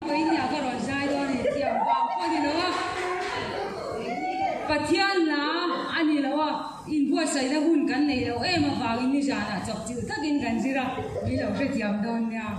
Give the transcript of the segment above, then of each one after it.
với nhà có rồi dài đó thì tiệm vào coi thì nữa và thiên là anh ấy là in bữa xảy ra hun cái này đâu em mà vào in như vậy là chọc chữ thắc in cái gì ra đi đâu sẽ tiệm đó nha.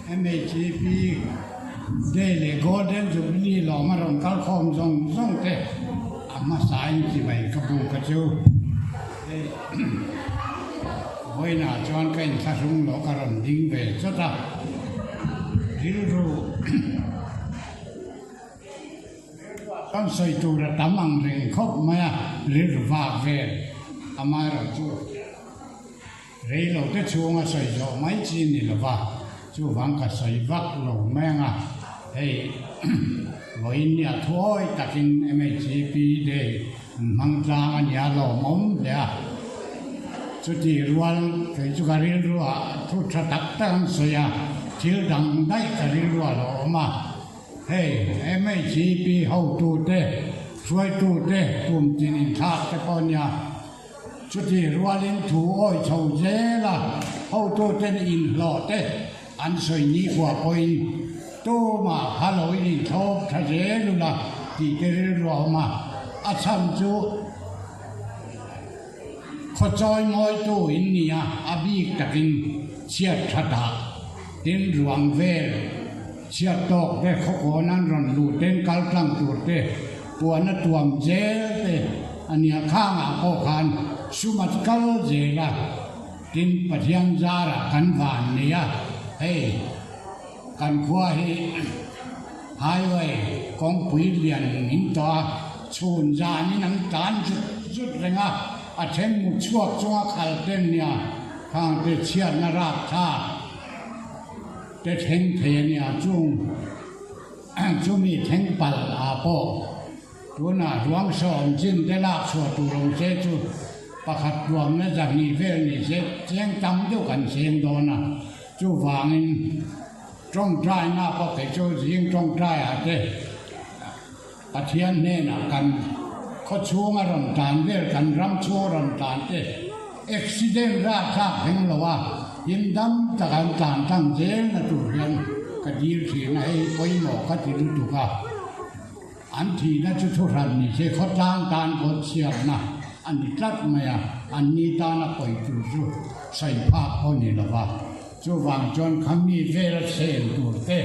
MHP Daily Golden Jubilee lo maron kal khom zong te ama sai ki bai ka bu ka chu voi na chuan kain thasung lo karon ding ve chota riru kan soi tu ra tamang ring khop ma riru va ve ama ra chu rei lo te chuanga soi zo mai chi ni lo va chú vắng cả sợi vắt lồng men à, hey, với nhà thôi, ta kinh MHP để mang ra nhà lồng mắm để à, chú chỉ luôn cái chú cái riêng luôn à, chú chặt tắc tăng sợi à, chiếu đằng đấy cái riêng luôn lo mà, hey, MHP hậu tu thế, xuôi tu thế, cùng chỉ nên thắt cái con nhà, chú chỉ luôn lên thủ ôi chầu dễ là hậu tu thế in lọ thế. Anh soi nhị quả coi tô mà hà lỗi đi thô thay thế luôn là thì cái đó mà à chăm chú khó chơi môi tô in nhỉ à bị đặc in chia thata tin ruang ve chia tok te khoko nan ron lu ten kal tlang tur te puana tuam je te ania khanga ko khan sumat kal je la tin pathian zara kan van nia hey kan khua hi highway kong pui lian in to chun za ni nang tan chút renga a them mu chuak chunga khal ten nia khang te chiat na rak tha te theng the nia chung chumi theng pal a po tuna ruang som jin te lak chua tu rong che chu pakhat ruang na jak ni vel ni se cheng tam deu kan sem do na chu wangin trong trai na pa ke chu jing trong trai a te pathian ne na kan kho chunga ron tan vel kan ram chu ron tan te accident ra tha heng lo wa yin dam ta kan tan tang jen na tu rian ka dir thi na ei poi mo ka ti tu ka an thi na chu thu ran ni se kho tang tan ko chiap na an ni tlat ma ya an ni ta na poi tu chu sai pha ko ni lo wa chu wang chon kham mi vel sen tu te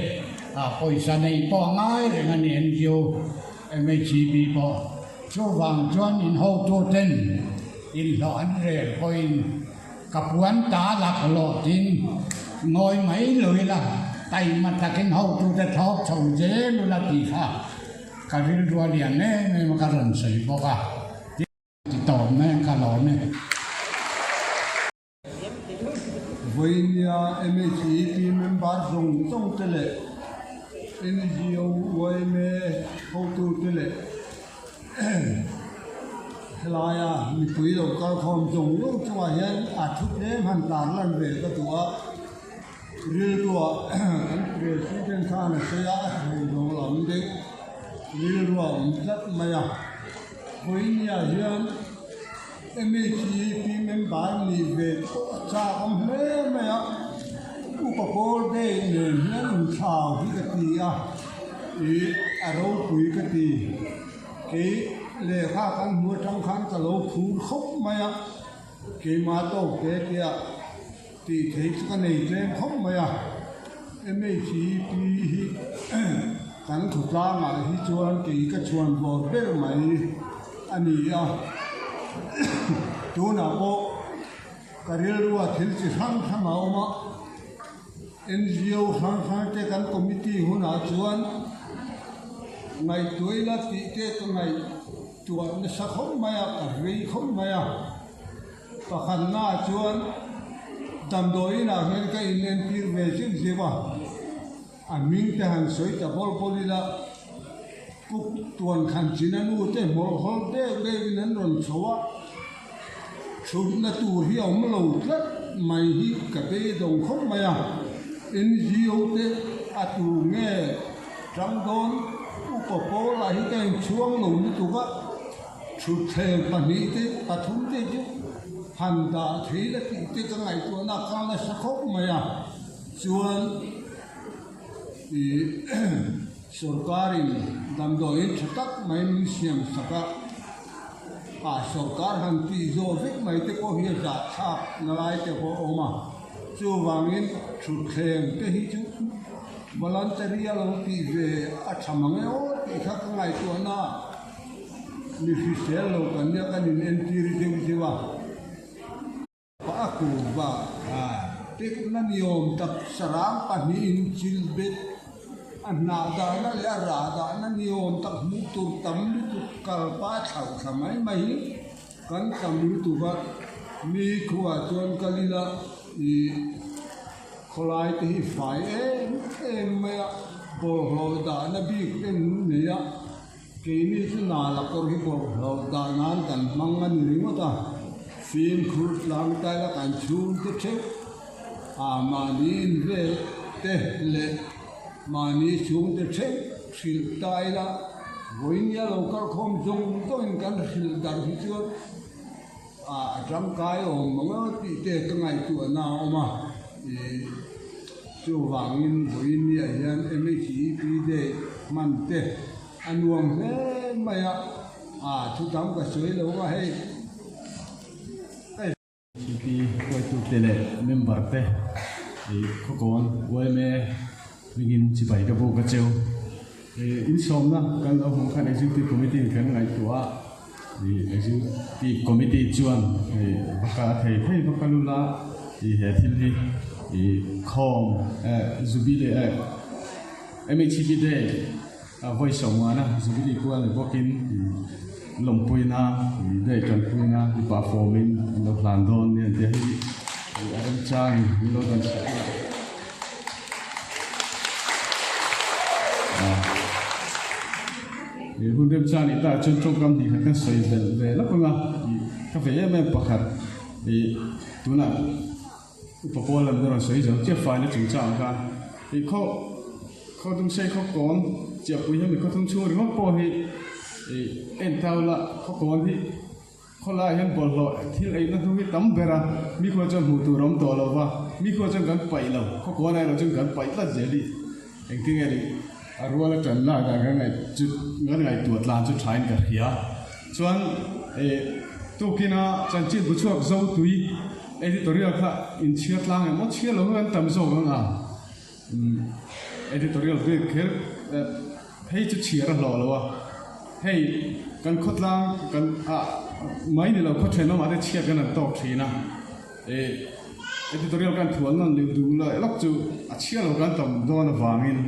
a poi sa nei po ngai re nga ni en jo MHB po chu wang chon in ho to ten in lo an re point kapuan ta lạc lộ tin ngồi mấy lưỡi là tay mà ta kinh hậu tu ta thóc chầu dễ luôn là tỷ ha cả riêng rùa liền nè mà cả rần sấy bao cả thì tổn nè cả lỗ nè với nhà MHP member dùng trong thế lệ NGO với mẹ hậu tu thế lệ lại mình quý đầu cao không dùng lúc cho hiện chút đêm hành tán lần về cái tuổi riêng tuổi anh về sinh viên khang là xây á thì nó làm đấy riêng tuổi rất may với nhà hiện MHP member ni về cha ông hết mày upakol đây nên nhân thảo thì cái gì thì aro quý cái gì cái lệ khá khăn mua trong khăn cả lỗ phú khóc mày cái mà tổ cái kia thì thấy cái này trên khóc mày MHP khăn thuộc ra mà hi chuan cái chuan vào bên mày anh ấy chú nào có cái điều là thiếu chỉ sang tham áo mà NGO sang cái căn committee hôm nào chuan ngày tuổi là tí cái ngày chuan nó sắc không mày cả vì không mày và khăn na chuan đầm đôi là cái nên tiền về chứ gì mà anh mình cái hàng sấy cái bol là cục tuần khăn chỉ nên u thế mồ hôi thế đây nên rồi xóa chúng ta tu hiểu mà lâu rất mày hi cả cái đồng không mày NGO thế tu nghe trong đó upapo là hi cái chuông lâu như tu vậy chút thêm phầnนี้thế ta thúng thế chứ hành đã thấy là cái ngày của nó khang là sắc không mày chuan thì सरकारी दमदोइन छतक मैं सियम सका सरकार हंती जो विक मैं ते को हिया जा छाप नलाई ते को ओमा जो वांगिन छुखेम ते ही छु वॉलंटरी लो ती वे अच्छा मंगे ओ ती खक ngai तो ना निफिशियल लो कन्या का एंट्री रे जेवा पाकु बा ते ना नियम तक सराम पानी इन चिलबेट anh nào đó nó lẽ ra đó nó nhiều tập mũi tụt tấm tụt cờ ba thảo thảo mấy cắn tấm mũi tụt vật mi khua chôn kalila thì khói thì phải em mày bồ hồ đó nó bị cái này cái này chứ nào là có cái bồ hồ đó nó cần mang anh đi mà ta phim khurt làm tay là cần chun cái chết mà nhìn về thế lệ mà ní xuống để chết xịt tay là với nhà lâu các không dùng tôi cần xịt đàn thì chưa trong cái ôm mà thì cái ngày tuổi nào mà chú vàng in với nhà hiện MHP để mình để anh uống thế mày chú tắm cái suối lâu mà hay MHP quay tụ tele member pe khó còn quay mẹ mình chỉ bảy cái bộ cái chiều in som na kan ông khăn executive committee kan ngai tua executive committee chuan baka thei thei baka lula he thil hi khom zubile MHP de voi som na zubile ko le bokin lompuina de kan puina performing no plan don ne de hi adam chang lo dan hun dem chan ita chun chok kam di kan soi ve la panga ka ve me pakhat tuna upapol lam ro soi jong che fa na chung chang ka kho tung sei kho kon che pui ha mi kho tung chu ri mo po hi en tau la kho kon hi kho la yan bol lo thil ai na thu hi tam bera mi kho chon hu tu rom to lo wa mi kho chon kan pai lo kho kon ai lo chung kan pai la je li eng ting ai arwala tan la ga ngai chu ngai tuat lan chu thain ka hia chuan tu kina chan chi bu chuak zo tui editorial kha in chiat lang mo chia lo ngan tam zo nga editorial ve kher hei chu chia ra lo lo wa hei kan khot lang kan mai ni lo khot theno ma de chia kan tok thina editorial kan thuan nan liu du la lok chu a chia lo kan tam do na wangin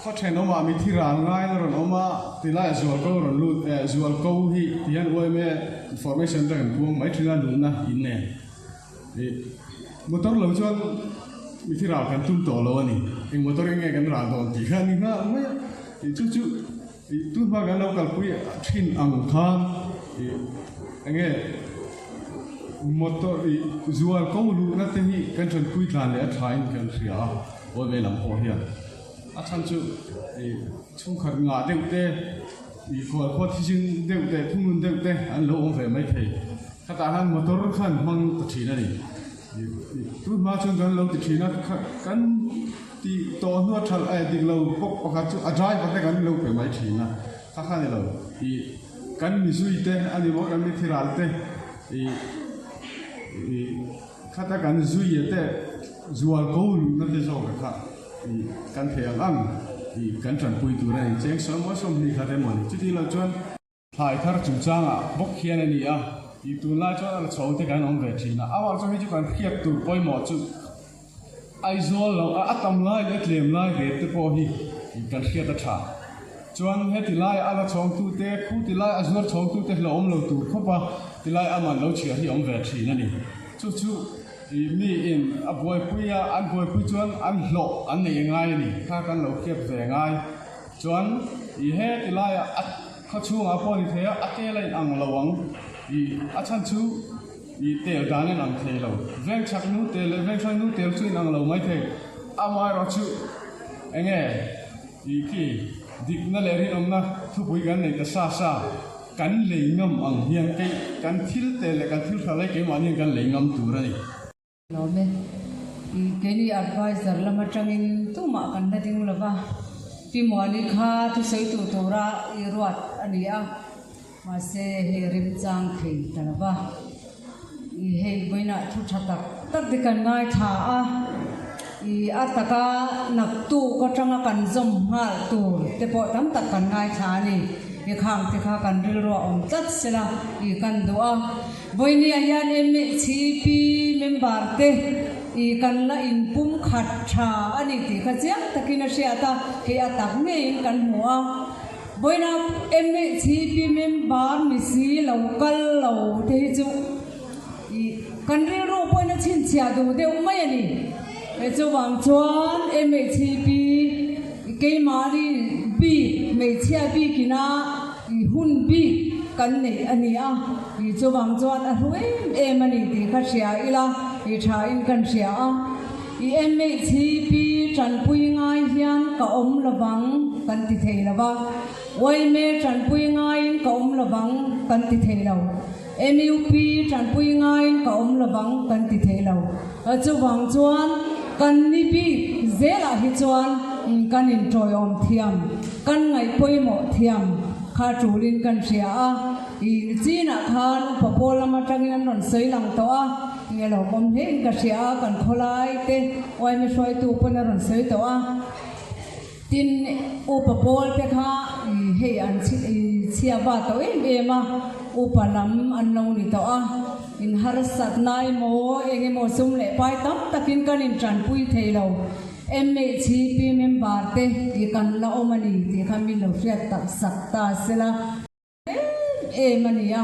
khó thèn nó mà mình thi ràng ngay rồi nó mà thì lại zual câu rồi luôn zual câu hi thì anh ơi mẹ information ra cái buông mấy thứ là luôn na in nè motor lâu cho mình thi ràng kan tum tổ lâu anh thì motor nghe kan ràng tổ thì kan ni na mấy thì chú thì tu ba kan lâu kalpui thin ang khan thì anh nghe motor thì zual câu luôn na thì kan chân kui tlan le thain kan ria ôi về làm hồ hiền chân chú chung khát ngã đều tê có thi sinh đều tê thung lũng đều tê anh lâu ông về mấy thầy các ta han motor khăn mang tự chỉ này tu mà chung gần lâu tự chỉ nó cắn thì to nuốt chal ai thì lâu bốc bốc hạt chú ajai bắt tay cắn lâu về mấy chỉ na các khăn này lâu thì cắn mi suy tê anh đi bốc cắn mi thi ra tê thì các ta cắn suy tê zual câu nó tê sao cái khác kan thèng ang kan tran pui tu rai cheng som mo som ni kha de mon chu ti lo chon hai thar chu chang a bok khian ani a tu la chon al chho te kan ong ve thina awal cho hi chu kan khiap tu poi mo chu ai zol lo a tam lai le tlem lai ve te po hi kan khiat ta tha chuan he ti lai ala chong tu te khu ti lai azur chong tu te lo om lo tu kho pa ti lai aman lo chia hi ong ve thina ni chu mi in a boy puya an boy pu chuan an hlo an nei ngai ni kha kan lo khep ve ngai chuan he ti lai a kho chung a pon the a te lai ang lawang a chan chu tel dan an the lo veng chak nu tel veng chak nu tel chu ang lo mai the a mai ro chu enge ki dik na le ri om na thu pui gan nei ta sa kan le ngam ang hiang ke kan thil tel kan thil khalai ke ma ni kan le ngam tu ra ni lo me cái này advisor là mà trong in tu mà cần đã tiếng là ba vì mọi người kha tu xây tu tu ra iruat anh à mà se herim chang khi ta là ba he bây na thu chặt tất đi cần ngay thả ataka nak tu có trong cần zoom ha tu te po tam tất cần ngay thả này cái khang thì kha cần ril ro om tất sẽ là cần doa bây ni anh em chi pi member te kan la in pum khat tha ani ti kha chiang takina sia ta ke atak me kan hua boina emme CP member mi si local lo te chu kan ri ro boina chin chia du de mai ani e chu wang chuan emme CP ke mari bi me chia bi kina hun bi kan nei ani a chu wang chuan a hrui em ani ti kha sia ila tha in kan sia a MHP tran pui ngai hian ka om lawang kan ti thei lawa oi me tran pui ngai ka om lawang kan ti thei lo MUP tran pui ngai ka om lawang kan ti thei lo chu wang chuan kan ni bi zela hi chuan kan in troi om thiam kan ngai poi mo thiam kha tulin kan sia a china khan popol lama tangin non sei lang to a lo om he ka sia kan kholai te oi me soi tu pon ron sei to a tin upapol te kha he an chia ba to em ma upalam an lo ni to a in har sat nai mo enge mo sum le pai tam takin kan in tran pui thelo MHP member te i kan la omani te khamin lo fiat tak sakta sela mania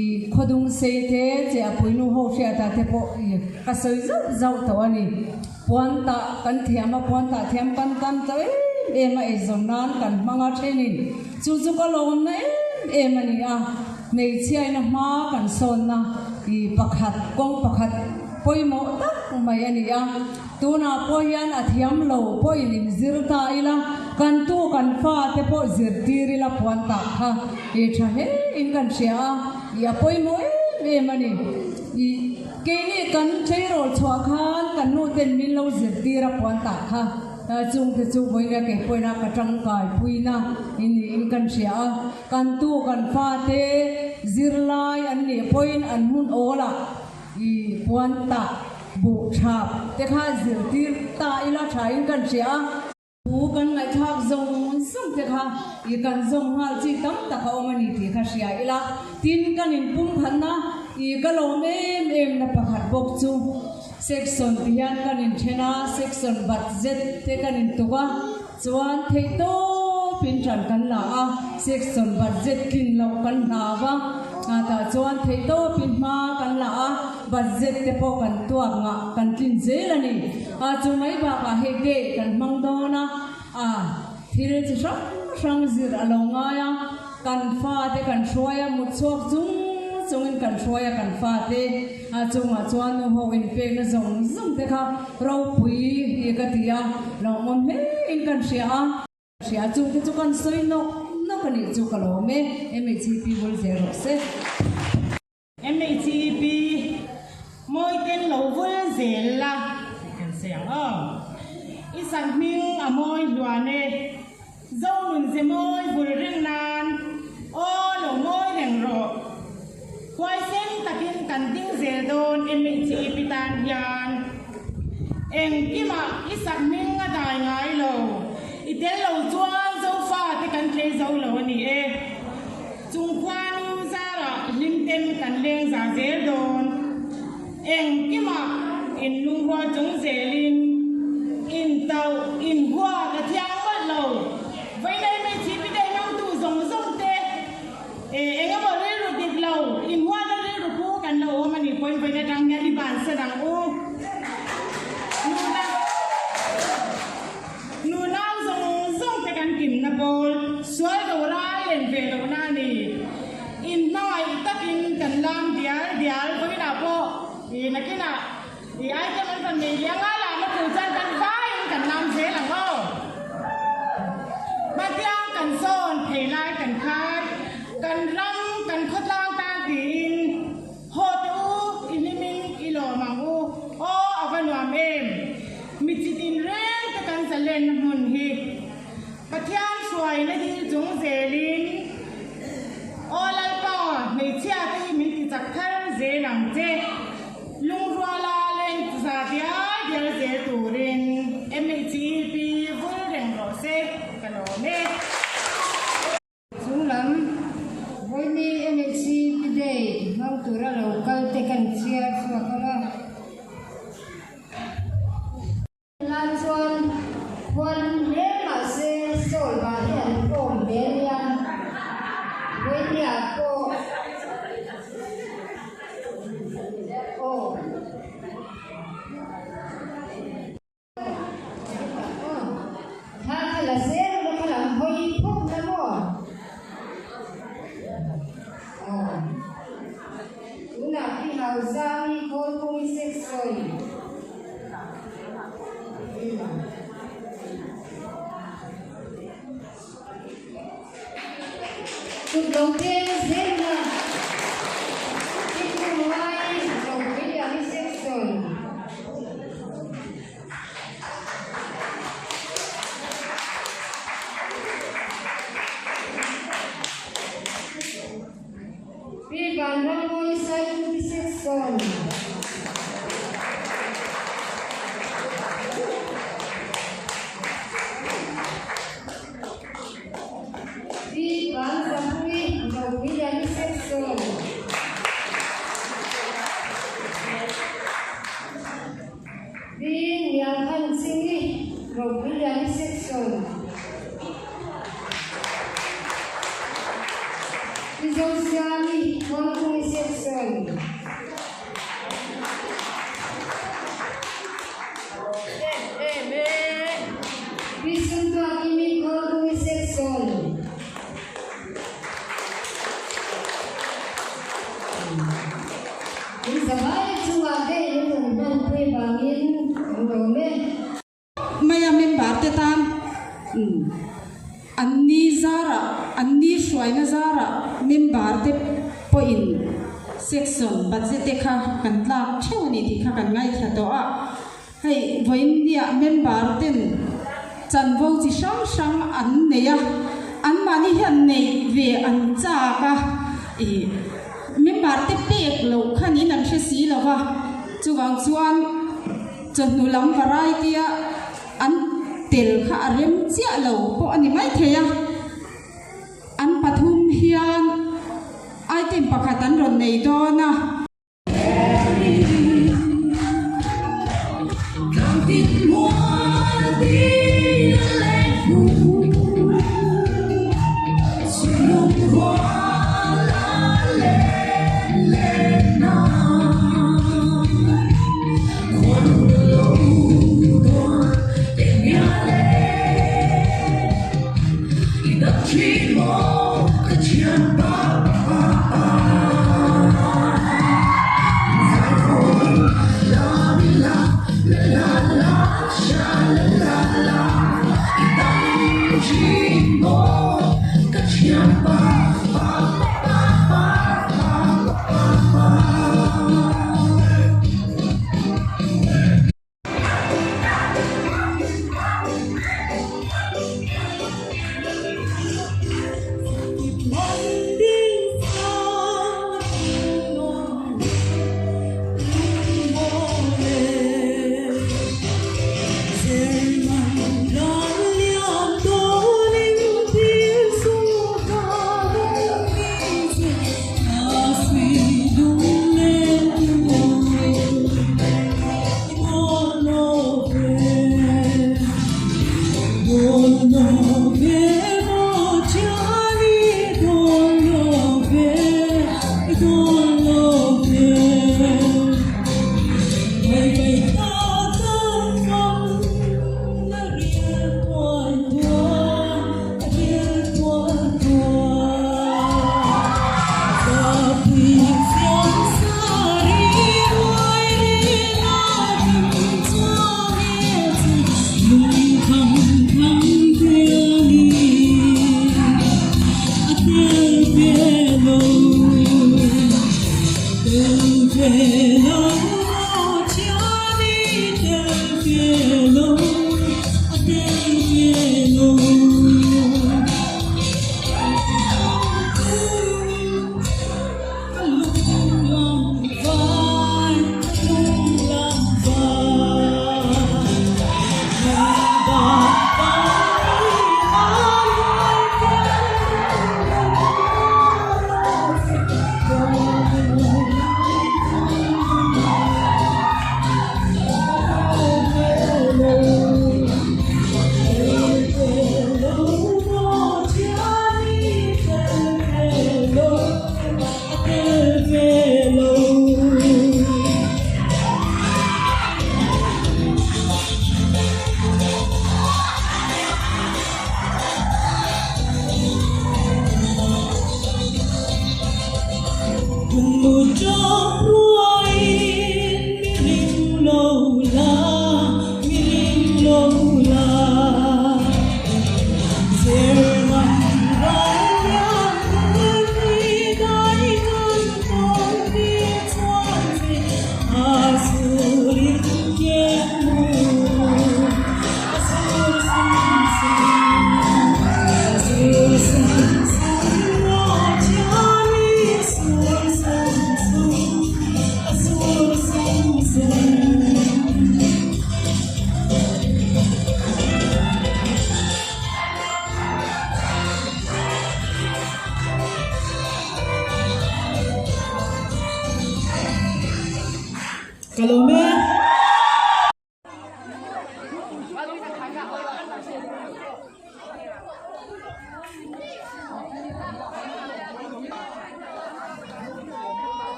i khodung se te che apuinu ho fiat ta te po ka soi zau to ani puan ta kan thiama puan ta thiam kan kan to ma e zonan kan manga thenin chu chu ka lom na mania nei chiai na ma kan son na i pakhat kong pakhat poimo tak mai ania tuna poyan athiam lo poinim zirta ila kan tu kan fa te po zirtiri la puan ta kha e tha he in kan sia ya poimo mani i keni kan thairo chwa khan kan nu ten min lo zirtira puan ta kha chung te chu boina ke poina ka tang kai puina in kan sia kan tu kan fa te zirlai an ni poin an hun ola i puan ta bu thap te kha zirtir ta ila thain kan sia bu kan ngai thak zong sum te kha i kan zong hal chi tam ta ka omani ti kha sia ila tin kan in pum khan na i ka lo em na pakhat bok chu section tian kan in thena section budget te kan in tuwa chuan thei to pin tran kan la a section budget kin lo kan na wa ta chuan thei to pin ma kan la a budget te po kan tua nga kan tin zelani a chu mai ba ka he ge kan mang do na a thil chi sang zir alonga ya kan fa te kan shwaya mu chok chung kan shwaya kan fa te a chunga chuan no ho in pe na zong te kha ro pui hi ka tia lo mon me in kan sia chung te chu kan soi no kan ni chu ka lo me MHP bol zero se MHP moi ten lo vul zela kan siang isan ming amoy luane zong nun ze moi vul ring nan o lo moi reng ro kwai sen takin kan ding zel don MHP tan yan eng kima isan ming adai ngai lo itel lo chuan zo fa te kan tle zo lo ni chung kwan zara lim tem kan leng za zel don eng kima in lung hoa chung zelin in tàu in hoa ka thiang wat lo vai nei me chi bi dai nang tu zong te eng amo re ru dit lo in hoa na re ru pu kan lo mani point vai na tang ya li ban sa dang u nu na zong te kan kim na bol suai do ra len ve lo na ni in noi takin kan lam dial vai na po nakina di ai ka man pan me liang ala ma ku chan kan bai kan nam se lang ho ma tiang kan son thei lai kan khai kan ram kan khot lang ta tin ho tu inimin ilo mang u o avan wa em mi chi tin ren ta kan salen hun hi pathian suai na di jung zelin o lai pa nei chia ti min ti chak thar ze nang je lung rua la lên za dia dia ze turin MHP vul reng ro se kalo me sung lam voi ni MHP day mang tura local te kan chia swa kala lan chuan huan le ma se sol ba hian kom belian voi ni a ko là sẽ nó phải làm hơi phúc lắm rồi. Chúng là khi nào ra đi con không sẽ rồi. Chụp đầu tiên sẽ là cái cùng ai đầu cái là đi sẽ rồi. Bạn đang ngồi say 26 son. Being young and singing, Robilian section. Socially, one section. Listen to Akimi Kodu section. Maya member te tam anni zara anni shwaina zara member te point section budget te kha kan tlak theu ni ti kha kan ngai kha to a hei voin dia member ten chan vo chi sang an neya an mani hian nei ve an cha ka e member te pek lo khani nan she si lo wa chuwang chuan chanu lam variety a an tel kha rem chia lo po ani mai theya an pathum hian item pakhatan ron nei do na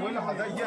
Mới là hạt đây kia.